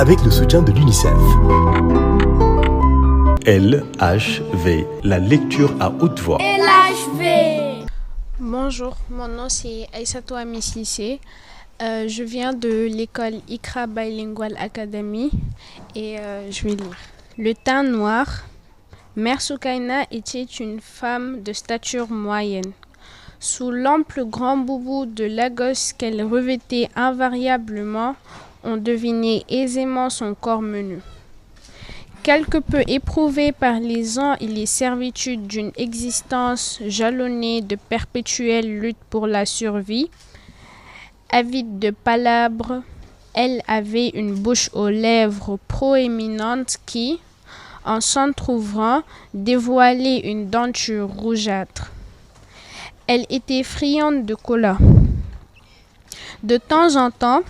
avec le soutien de l'UNICEF. LHV, la lecture à haute voix. LHV. Bonjour, mon nom c'est Aïssatou Amis Cissé. Je viens de l'école Ikra Bilingual Academy et je vais lire. Le teint noir. Mère Soukaina était une femme de stature moyenne. Sous l'ample grand boubou de Lagos qu'elle revêtait invariablement, on devinait aisément son corps menu. Quelque peu éprouvée par les ans et les servitudes d'une existence jalonnée de perpétuelles luttes pour la survie, avide de palabres, elle avait une bouche aux lèvres proéminentes qui, en s'entr'ouvrant, dévoilait une denture rougeâtre. Elle était friande de cola. De temps en temps,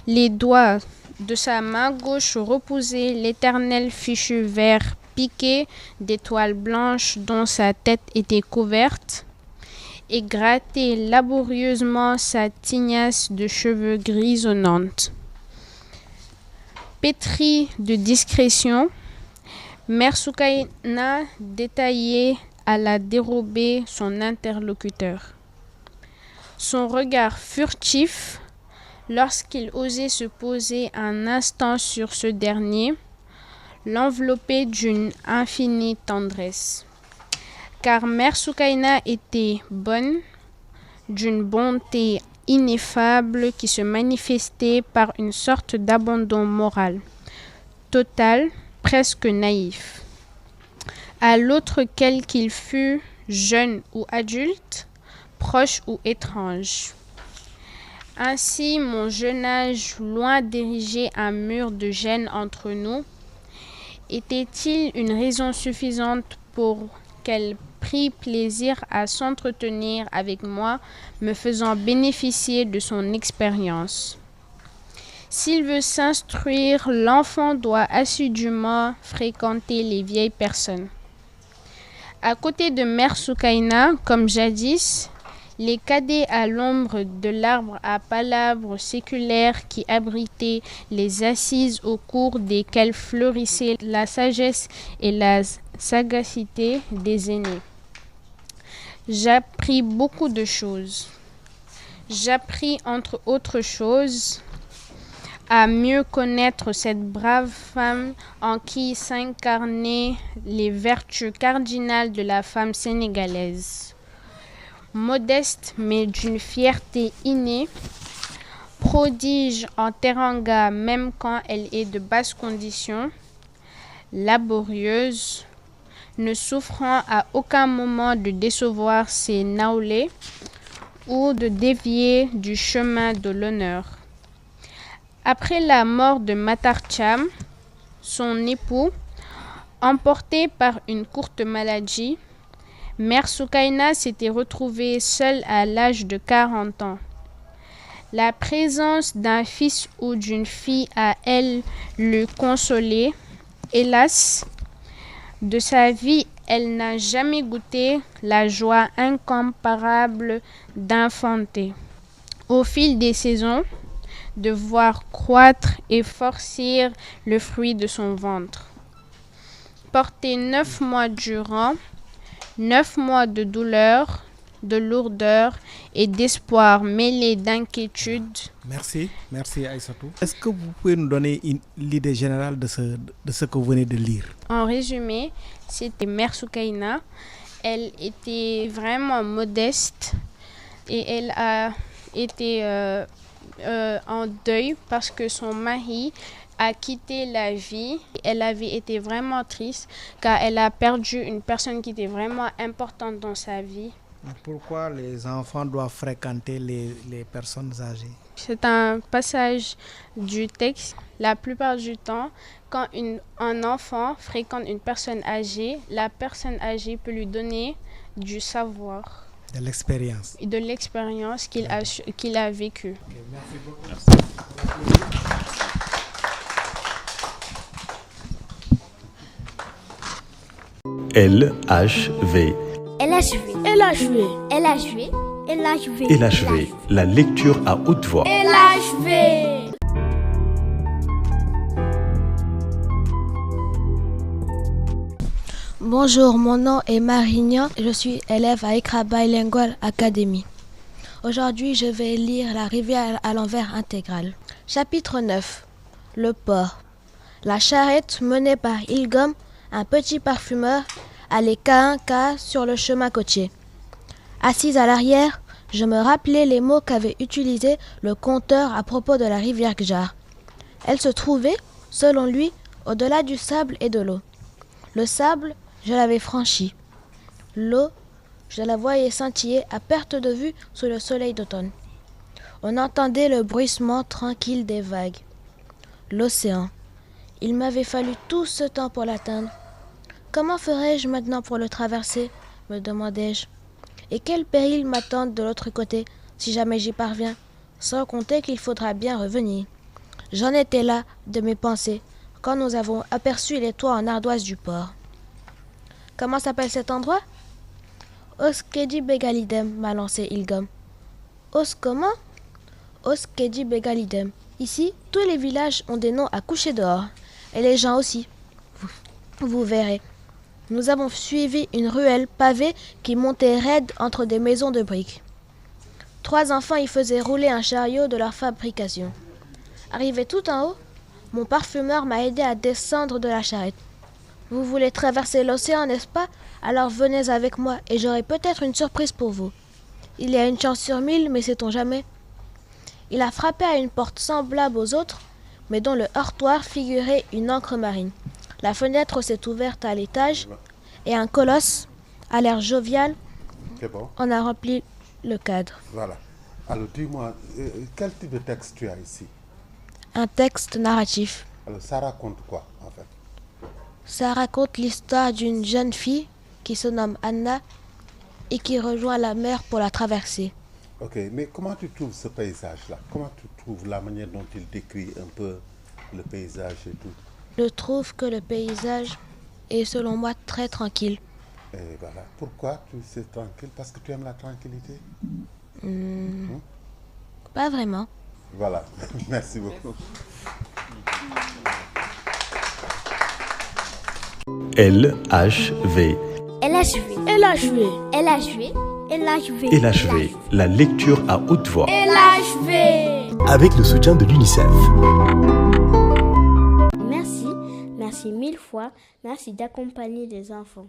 les doigts de sa main gauche reposaient l'éternel fichu vert piqué d'étoiles blanches dont sa tête était couverte et grattaient laborieusement sa tignasse de cheveux grisonnante. Pétrie de discrétion, Mère Soukaina détaillait à la dérobée son interlocuteur. Son regard furtif, lorsqu'il osait se poser un instant sur ce dernier, l'enveloppait d'une infinie tendresse. Car Mère Soukaina était bonne, d'une bonté ineffable qui se manifestait par une sorte d'abandon moral, total, presque naïf. À l'autre quel qu'il fût, jeune ou adulte, proche ou étrange. Ainsi, mon jeune âge, loin d'ériger un mur de gêne entre nous, était-il une raison suffisante pour qu'elle prît plaisir à s'entretenir avec moi, me faisant bénéficier de son expérience. S'il veut s'instruire, l'enfant doit assidûment fréquenter les vieilles personnes. À côté de Mère Soukaina, comme jadis, les cadets à l'ombre de l'arbre à palabres séculaires qui abritaient les assises au cours desquelles fleurissaient la sagesse et la sagacité des aînés. J'appris beaucoup de choses. J'appris, entre autres choses, à mieux connaître cette brave femme en qui s'incarnaient les vertus cardinales de la femme sénégalaise. Modeste mais d'une fierté innée, prodige en teranga même quand elle est de basse condition, laborieuse, ne souffrant à aucun moment de décevoir ses naoulés ou de dévier du chemin de l'honneur. Après la mort de Matar Cham, son époux, emporté par une courte maladie, Mère Soukaina s'était retrouvée seule à l'âge de 40 ans. La présence d'un fils ou d'une fille à elle le consolait. Hélas, de sa vie, elle n'a jamais goûté la joie incomparable d'enfanter. Au fil des saisons, de voir croître et forcir le fruit de son ventre. Porté 9 mois durant, 9 mois de douleur, de lourdeur et d'espoir mêlés d'inquiétude. Merci Aïssatou. Est-ce que vous pouvez nous donner l'idée générale de ce que vous venez de lire? En résumé, c'était Mère Soukaina. Elle était vraiment modeste et elle a été en deuil parce que son mari a quitté la vie. Elle avait été vraiment triste car elle a perdu une personne qui était vraiment importante dans sa vie. Pourquoi les enfants doivent fréquenter les personnes âgées? C'est un passage du texte. La plupart du temps, quand un enfant fréquente une personne âgée, la personne âgée peut lui donner du savoir. De l'expérience. Et de l'expérience qu'il a vécue. Okay, merci beaucoup. LHV. LHV, la lecture à haute voix. LHV. Bonjour, mon nom est Marignan, je suis élève à Ikra Bilingual Academy. Aujourd'hui, je vais lire La rivière à l'envers intégrale. Chapitre 9. Le port. La charrette menée par Ilgom, un petit parfumeur, allait Kainka sur le chemin côtier. Assise à l'arrière, je me rappelais les mots qu'avait utilisés le conteur à propos de la rivière Gjar. Elle se trouvait, selon lui, au-delà du sable et de l'eau. Le sable, je l'avais franchi. L'eau, je la voyais scintiller à perte de vue sous le soleil d'automne. On entendait le bruissement tranquille des vagues. L'océan. Il m'avait fallu tout ce temps pour l'atteindre. Comment ferais-je maintenant pour le traverser, me demandai-je. Et quels périls m'attendent de l'autre côté, si jamais j'y parviens, sans compter qu'il faudra bien revenir. J'en étais là, de mes pensées, quand nous avons aperçu les toits en ardoise du port. Comment s'appelle cet endroit? Oskedi Begalidem, m'a lancé Ilgom. Os comment? Oskedi Begalidem. Ici, tous les villages ont des noms à coucher dehors. Et les gens aussi. Vous verrez. Nous avons suivi une ruelle pavée qui montait raide entre des maisons de briques. 3 enfants y faisaient rouler un chariot de leur fabrication. Arrivé tout en haut, mon parfumeur m'a aidé à descendre de la charrette. Vous voulez traverser l'océan, n'est-ce pas? Alors venez avec moi et j'aurai peut-être une surprise pour vous. Il y a une chance sur 1000, mais sait-on jamais? Il a frappé à une porte semblable aux autres, mais dont le heurtoir figurait une encre marine. La fenêtre s'est ouverte à l'étage et un colosse, à l'air jovial, en a rempli le cadre. Voilà. Alors dis-moi, quel type de texte tu as ici? Un texte narratif. Alors ça raconte quoi en fait? Ça raconte l'histoire d'une jeune fille qui se nomme Anna et qui rejoint la mer pour la traverser. Ok, mais comment tu trouves ce paysage-là? Comment tu trouves la manière dont il décrit un peu le paysage et tout? Je trouve que le paysage est selon moi très tranquille. Et voilà. Pourquoi tu es tranquille? Parce que tu aimes la tranquillité? Pas vraiment. Voilà. Merci beaucoup. LHV. LHV. LHV. LHV. LHV. LHV, la lecture à haute voix. LHV. Avec le soutien de l'UNICEF. Merci 1000 fois. Merci d'accompagner des enfants.